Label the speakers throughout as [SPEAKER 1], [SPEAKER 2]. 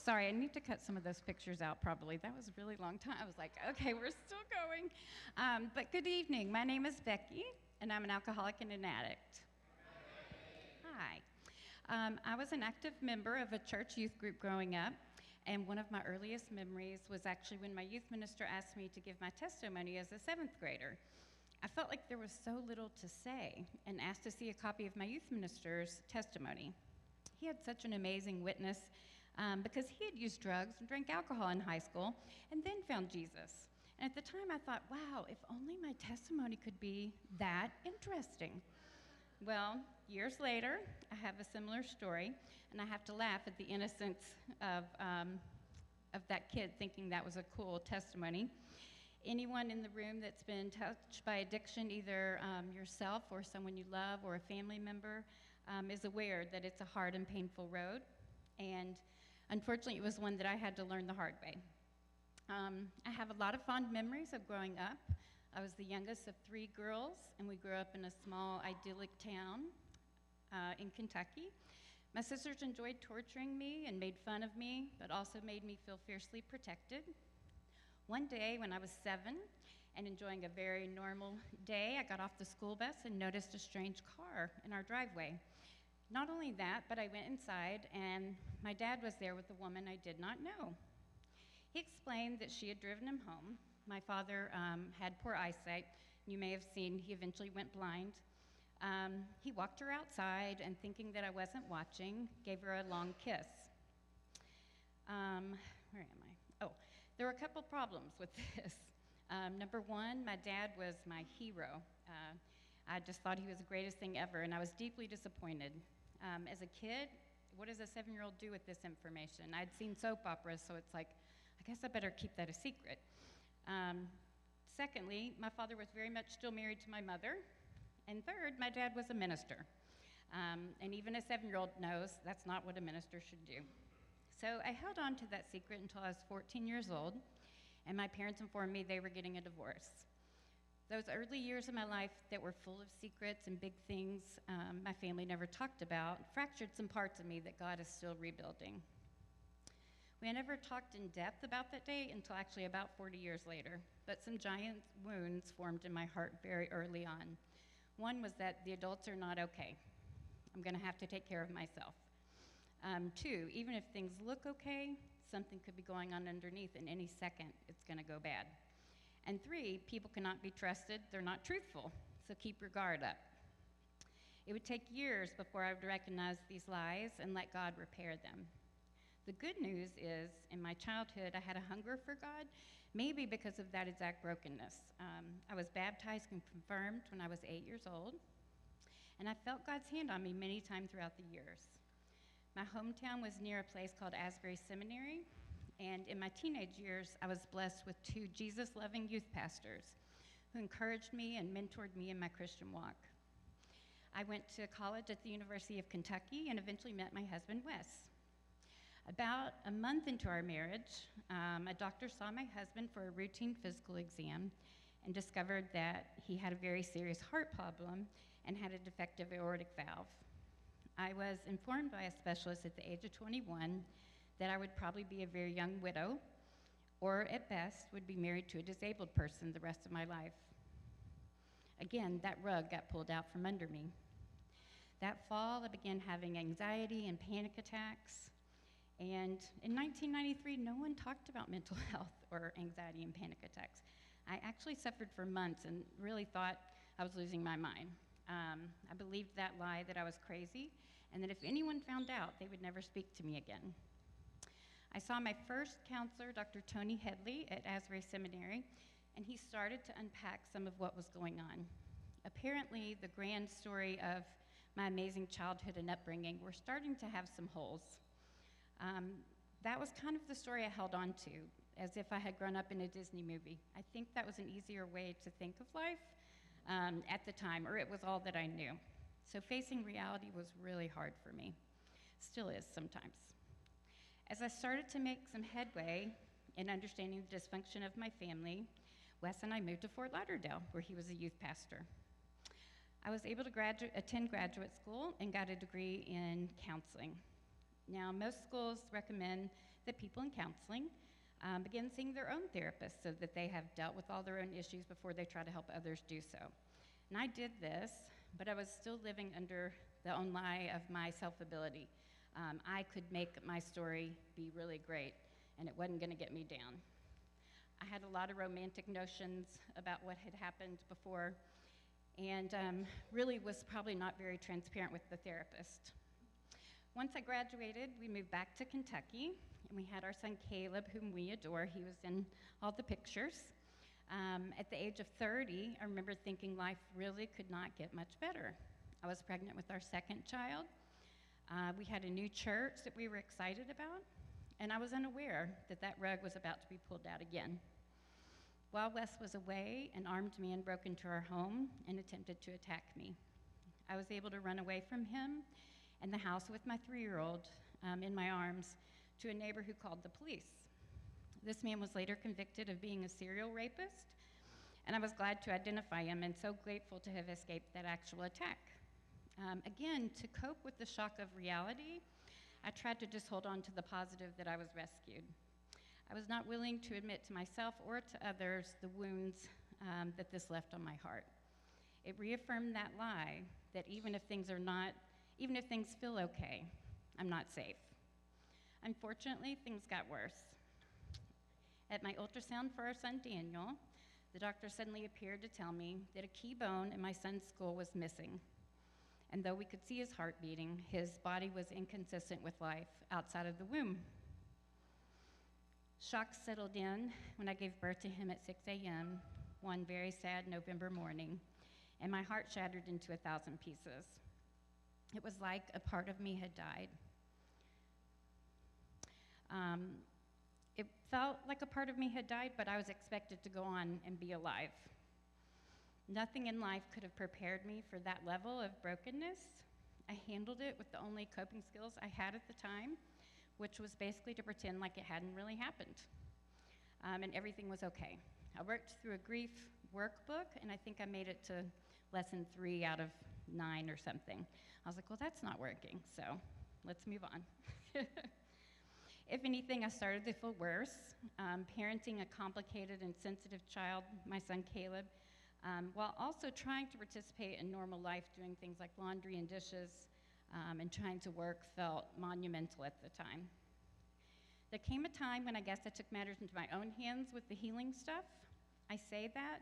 [SPEAKER 1] Sorry, I need to cut some of those pictures out probably. That was a really long time. I was like, okay, we're still going. But good evening. My name is Becky, and I'm an alcoholic and an addict. Hi. I was an active member of a church youth group growing up, and one of my earliest memories was actually when my youth minister asked me to give my testimony as a 7th grader. I felt like there was so little to say and asked to see a copy of my youth minister's testimony. He had such an amazing witness because he had used drugs and drank alcohol in high school and then found Jesus. And at the time I thought, wow, if only my testimony could be that interesting. Well, years later, I have a similar story, and I have to laugh at the innocence of that kid thinking that was a cool testimony. Anyone in the room that's been touched by addiction, either yourself or someone you love or a family member, is aware that it's a hard and painful road. And unfortunately, it was one that I had to learn the hard way. I have a lot of fond memories of growing up. I was the youngest of 3 girls, and we grew up in a small, idyllic town in Kentucky. My sisters enjoyed torturing me and made fun of me, but also made me feel fiercely protected. One day when I was 7 and enjoying a very normal day, I got off the school bus and noticed a strange car in our driveway. Not only that, but I went inside and my dad was there with a woman I did not know. He explained that she had driven him home. My father had poor eyesight. You may have seen he eventually went blind. He walked her outside and thinking that I wasn't watching, gave her a long kiss. Where am I? Oh. There were a couple problems with this. Number one, my dad was my hero. I just thought he was the greatest thing ever, and I was deeply disappointed. As a kid, what does a 7-year-old do with this information? I'd seen soap operas, so it's like, I guess I better keep that a secret. Secondly, my father was very much still married to my mother. And third, my dad was a minister. And even a 7-year-old knows that's not what a minister should do. So I held on to that secret until I was 14 years old, and my parents informed me they were getting a divorce. Those early years of my life that were full of secrets and big things my family never talked about fractured some parts of me that God is still rebuilding. We never talked in depth about that day until actually about 40 years later, but some giant wounds formed in my heart very early on. One was that the adults are not okay. I'm going to have to take care of myself. 2, even if things look okay, something could be going on underneath, and any second it's going to go bad. And 3, people cannot be trusted. They're not truthful, so keep your guard up. It would take years before I would recognize these lies and let God repair them. The good news is, in my childhood, I had a hunger for God, maybe because of that exact brokenness. I was baptized and confirmed when I was 8 years old, and I felt God's hand on me many times throughout the years. My hometown was near a place called Asbury Seminary, and in my teenage years, I was blessed with 2 Jesus-loving youth pastors who encouraged me and mentored me in my Christian walk. I went to college at the University of Kentucky and eventually met my husband, Wes. About a month into our marriage, a doctor saw my husband for a routine physical exam and discovered that he had a very serious heart problem and had a defective aortic valve. I was informed by a specialist at the age of 21 that I would probably be a very young widow, or at best would be married to a disabled person the rest of my life. Again, that rug got pulled out from under me. That fall, I began having anxiety and panic attacks. And in 1993, no one talked about mental health or anxiety and panic attacks. I actually suffered for months and really thought I was losing my mind. I believed that lie that I was crazy and that if anyone found out, they would never speak to me again. I saw my first counselor, Dr. Tony Headley, at Asbury Seminary, and he started to unpack some of what was going on. Apparently, the grand story of my amazing childhood and upbringing were starting to have some holes. That was kind of the story I held on to, as if I had grown up in a Disney movie. I think that was an easier way to think of life at the time, or it was all that I knew. So facing reality was really hard for me. Still is sometimes. As I started to make some headway in understanding the dysfunction of my family, Wes and I moved to Fort Lauderdale, where he was a youth pastor. I was able to attend graduate school and got a degree in counseling. Now, most schools recommend that people in counseling begin seeing their own therapists so that they have dealt with all their own issues before they try to help others do so. And I did this, but I was still living under the own lie of my self-ability. I could make my story be really great, and it wasn't going to get me down. I had a lot of romantic notions about what had happened before, and really was probably not very transparent with the therapist. Once I graduated, we moved back to Kentucky, and we had our son Caleb, whom we adore. He was in all the pictures. At the age of 30, I remember thinking life really could not get much better. I was pregnant with our second child. We had a new church that we were excited about, and I was unaware that that rug was about to be pulled out again. While Wes was away, an armed man broke into our home and attempted to attack me. I was able to run away from him and the house with my 3-year-old in my arms to a neighbor who called the police. This man was later convicted of being a serial rapist, and I was glad to identify him and so grateful to have escaped that actual attack. Again, to cope with the shock of reality, I tried to just hold on to the positive that I was rescued. I was not willing to admit to myself or to others the wounds that this left on my heart. It reaffirmed that lie that even if things feel okay, I'm not safe. Unfortunately, things got worse. At my ultrasound for our son Daniel, the doctor suddenly appeared to tell me that a key bone in my son's skull was missing. And though we could see his heart beating, his body was inconsistent with life outside of the womb. Shock settled in when I gave birth to him at 6 a.m. one very sad November morning, and my heart shattered into 1,000 pieces. It was like a part of me had died. It felt like a part of me had died, but I was expected to go on and be alive. Nothing in life could have prepared me for that level of brokenness. I handled it with the only coping skills I had at the time, which was basically to pretend like it hadn't really happened, and everything was okay. I worked through a grief workbook, and I think I made it to lesson 3 out of 9 or something. I was like, well, that's not working, so let's move on. If anything, I started to feel worse. Parenting a complicated and sensitive child, my son Caleb, while also trying to participate in normal life, doing things like laundry and dishes, and trying to work felt monumental at the time. There came a time when I guess I took matters into my own hands with the healing stuff. I say that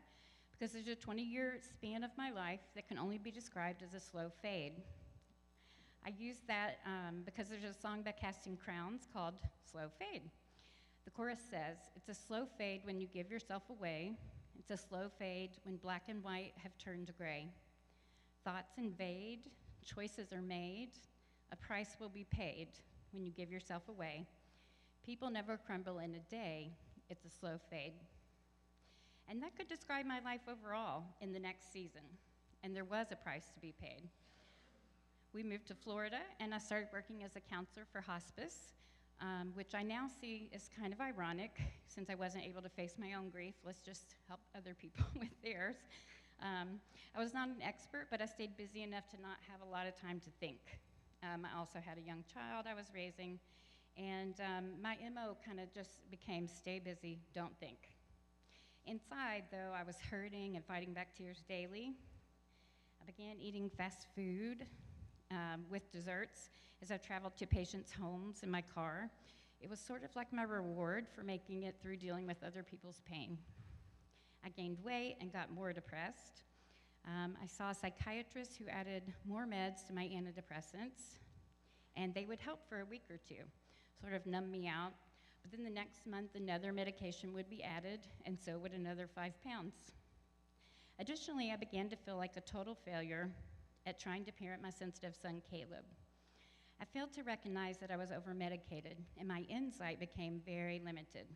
[SPEAKER 1] because there's a 20-year span of my life that can only be described as a slow fade. I use that because there's a song by Casting Crowns called Slow Fade. The chorus says, it's a slow fade when you give yourself away. It's a slow fade when black and white have turned to gray. Thoughts invade, choices are made, a price will be paid when you give yourself away. People never crumble in a day, it's a slow fade. And that could describe my life overall in the next season, and there was a price to be paid. We moved to Florida, and I started working as a counselor for hospice, which I now see is kind of ironic. Since I wasn't able to face my own grief, let's just help other people with theirs. I was not an expert, but I stayed busy enough to not have a lot of time to think. I also had a young child I was raising, and my MO kind of just became stay busy, don't think. Inside, though, I was hurting and fighting back tears daily. I began eating fast food with desserts as I traveled to patients' homes in my car. It was sort of like my reward for making it through dealing with other people's pain. I gained weight and got more depressed. I saw a psychiatrist who added more meds to my antidepressants, and they would help for a week or two, sort of numb me out. But then the next month, another medication would be added, and so would another 5 pounds. Additionally, I began to feel like a total failure at trying to parent my sensitive son, Caleb. I failed to recognize that I was over-medicated, and my insight became very limited.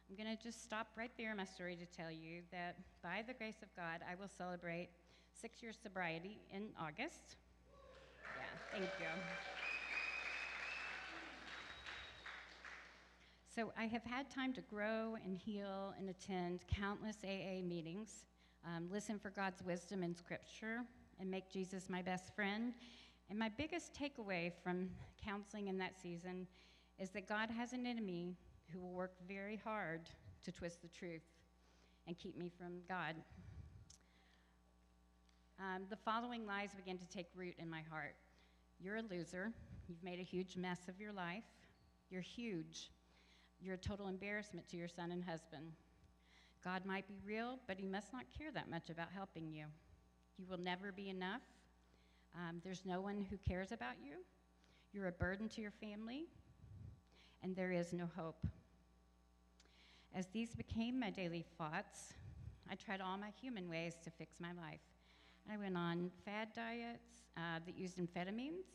[SPEAKER 1] I'm going to just stop right there in my story to tell you that by the grace of God, I will celebrate 6 years sobriety in August. Yeah, thank you. So I have had time to grow and heal and attend countless AA meetings, listen for God's wisdom in Scripture, and make Jesus my best friend. And my biggest takeaway from counseling in that season is that God has an enemy who will work very hard to twist the truth and keep me from God. The following lies began to take root in my heart. You're a loser. You've made a huge mess of your life. You're huge. You're a total embarrassment to your son and husband. God might be real, but he must not care that much about helping you. You will never be enough. There's no one who cares about you. You're a burden to your family, and there is no hope. As these became my daily thoughts, I tried all my human ways to fix my life. I went on fad diets that used amphetamines.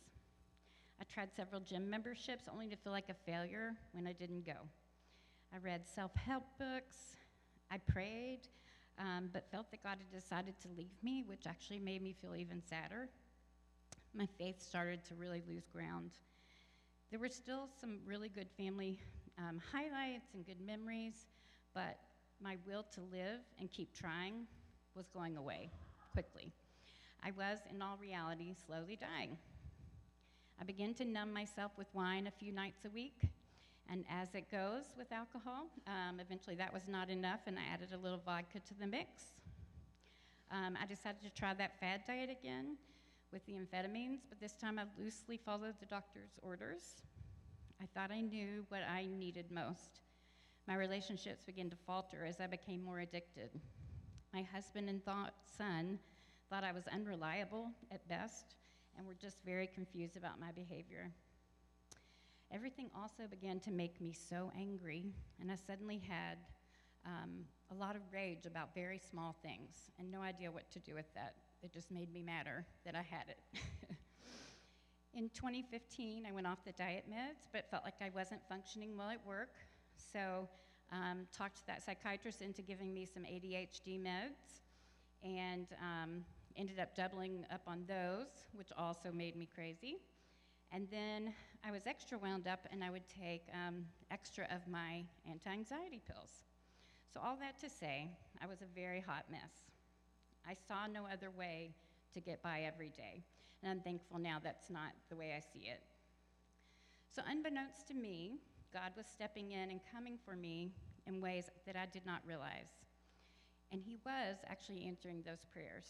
[SPEAKER 1] I tried several gym memberships only to feel like a failure when I didn't go. I read self-help books. I prayed, but felt that God had decided to leave me, which actually made me feel even sadder. My faith started to really lose ground. There were still some really good family highlights and good memories, but my will to live and keep trying was going away quickly. I was, in all reality, slowly dying. I began to numb myself with wine a few nights a week, and as it goes with alcohol, eventually that was not enough, and I added a little vodka to the mix. I decided to try that fad diet again with the amphetamines, but this time I loosely followed the doctor's orders. I thought I knew what I needed most. My relationships began to falter as I became more addicted. My husband and son thought I was unreliable at best and were just very confused about my behavior. Everything also began to make me so angry, and I suddenly had a lot of rage about very small things and no idea what to do with that. It just made me madder that I had it. In 2015, I went off the diet meds, but felt like I wasn't functioning well at work, so talked that psychiatrist into giving me some ADHD meds, and ended up doubling up on those, which also made me crazy. And then I was extra wound up, and I would take extra of my anti-anxiety pills. So all that to say, I was a very hot mess. I saw no other way to get by every day, and I'm thankful now that's not the way I see it. So unbeknownst to me, God was stepping in and coming for me in ways that I did not realize. And he was actually answering those prayers.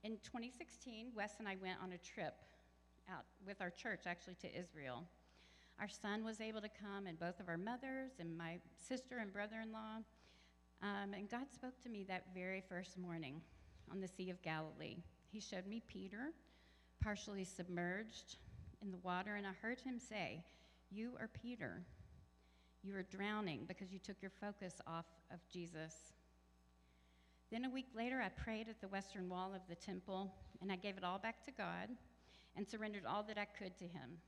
[SPEAKER 1] In 2016, Wes and I went on a trip out with our church, actually, to Israel. Our son was able to come, and both of our mothers, and my sister and brother-in-law. And God spoke to me that very first morning on the Sea of Galilee. He showed me Peter, partially submerged in the water, and I heard him say, "You are Peter. You are drowning because you took your focus off of Jesus." Then a week later, I prayed at the western wall of the temple, and I gave it all back to God and surrendered all that I could to him.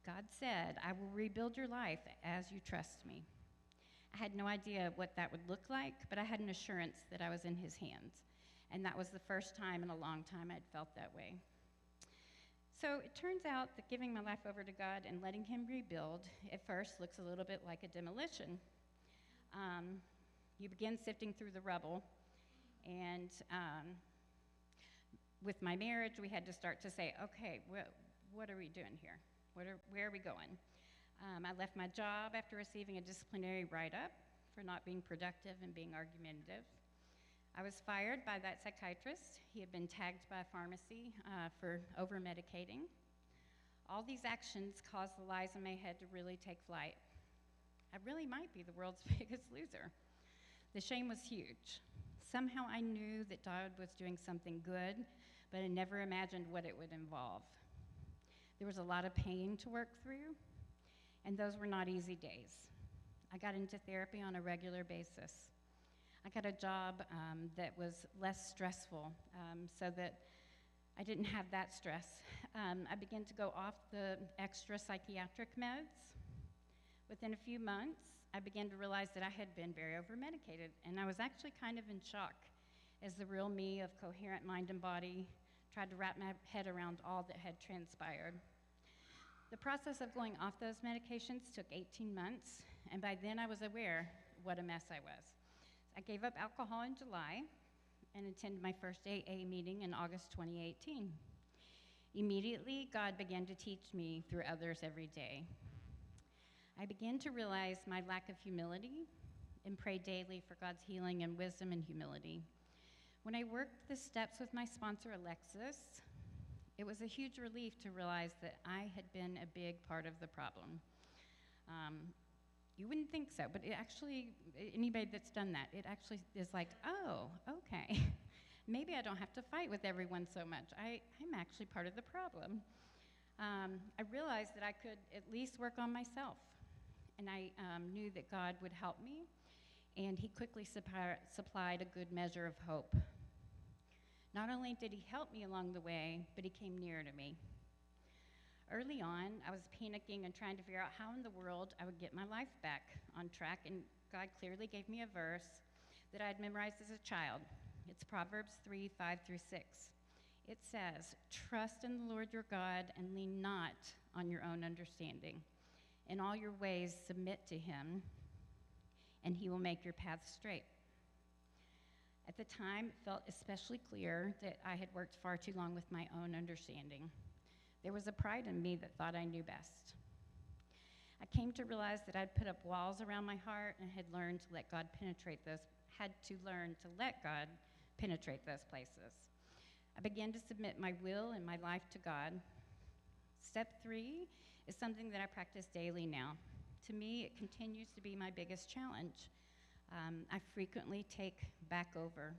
[SPEAKER 1] God said, "I will rebuild your life as you trust me." I had no idea what that would look like, but I had an assurance that I was in his hands, and that was the first time in a long time I'd felt that way. So it turns out that giving my life over to God and letting him rebuild at first looks a little bit like a demolition. You begin sifting through the rubble, and with my marriage, we had to start to say, okay, what are we doing here? Where are we going? I left my job after receiving a disciplinary write-up for not being productive and being argumentative. I was fired by that psychiatrist. He had been tagged by a pharmacy for over-medicating. All these actions caused the lies in my head to really take flight. I really might be the world's biggest loser. The shame was huge. Somehow I knew that God was doing something good, but I never imagined what it would involve. There was a lot of pain to work through, and those were not easy days. I got into therapy on a regular basis. I got a job that was less stressful, so that I didn't have that stress. I began to go off the extra psychiatric meds. Within a few months, I began to realize that I had been very over-medicated, and I was actually kind of in shock as the real me of coherent mind and body tried to wrap my head around all that had transpired. The process of going off those medications took 18 months, and by then I was aware what a mess I was. I gave up alcohol in July and attended my first AA meeting in August 2018. Immediately, God began to teach me through others every day. I began to realize my lack of humility and pray daily for God's healing and wisdom and humility. When I worked the steps with my sponsor, Alexis, it was a huge relief to realize that I had been a big part of the problem. You wouldn't think so, but it actually, anybody that's done that, it actually is like, oh, okay. Maybe I don't have to fight with everyone so much. I'm actually part of the problem. I realized that I could at least work on myself, and I knew that God would help me, and he quickly supplied a good measure of hope. Not only did he help me along the way, but he came near to me. Early on, I was panicking and trying to figure out how in the world I would get my life back on track, and God clearly gave me a verse that I had memorized as a child. It's Proverbs 3:5-6. It says, "Trust in the Lord your God and lean not on your own understanding. In all your ways submit to him, and he will make your paths straight." At the time, it felt especially clear that I had worked far too long with my own understanding. There was a pride in me that thought I knew best. I came to realize that I'd put up walls around my heart and had learned to let God penetrate those places. I began to submit my will and my life to God. Step 3 is something that I practice daily now. To me, it continues to be my biggest challenge. I frequently take back over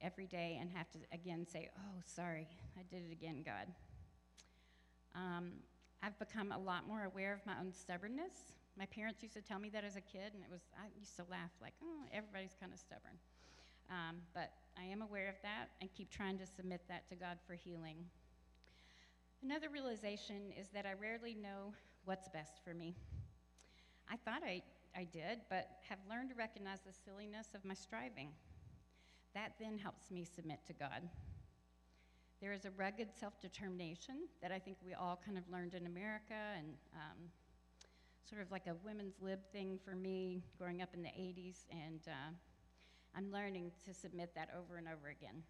[SPEAKER 1] every day and have to again say, oh, sorry, I did it again, God. I've become a lot more aware of my own stubbornness. My parents used to tell me that as a kid, and I used to laugh like, oh, everybody's kind of stubborn. But I am aware of that and keep trying to submit that to God for healing. Another realization is that I rarely know what's best for me. I thought I did, but have learned to recognize the silliness of my striving. That then helps me submit to God. There is a rugged self-determination that I think we all kind of learned in America, and sort of like a women's lib thing for me growing up in the 80s, and I'm learning to submit that over and over again.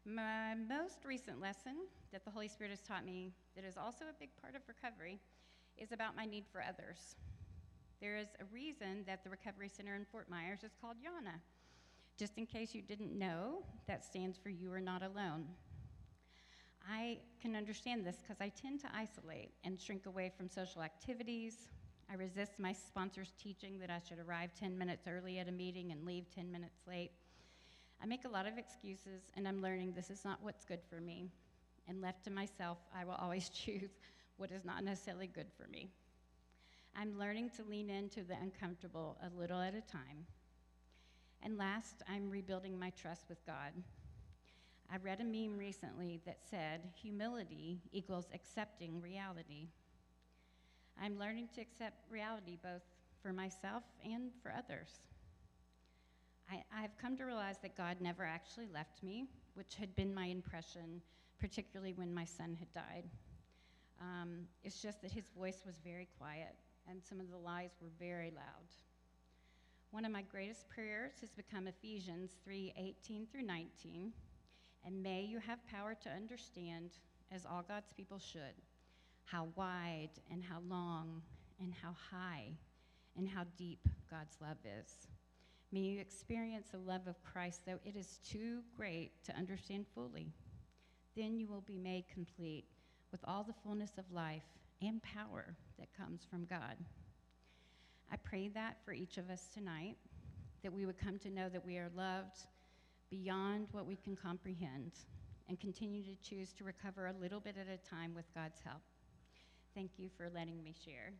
[SPEAKER 1] My most recent lesson that the Holy Spirit has taught me that is also a big part of recovery is about my need for others. There is a reason that the Recovery Center in Fort Myers is called YANA. Just in case you didn't know, that stands for You Are Not Alone. I can understand this because I tend to isolate and shrink away from social activities. I resist my sponsor's teaching that I should arrive 10 minutes early at a meeting and leave 10 minutes late. I make a lot of excuses, and I'm learning this is not what's good for me. And left to myself, I will always choose what is not necessarily good for me. I'm learning to lean into the uncomfortable a little at a time. And last, I'm rebuilding my trust with God. I read a meme recently that said, humility equals accepting reality. I'm learning to accept reality both for myself and for others. I've come to realize that God never actually left me, which had been my impression, particularly when my son had died. It's just that his voice was very quiet, and some of the lies were very loud. One of my greatest prayers has become Ephesians 3:18-19, and may you have power to understand, as all God's people should, how wide and how long and how high and how deep God's love is. May you experience the love of Christ, though it is too great to understand fully. Then you will be made complete with all the fullness of life and power that comes from God. I pray that for each of us tonight, that we would come to know that we are loved beyond what we can comprehend and continue to choose to recover a little bit at a time with God's help. Thank you for letting me share.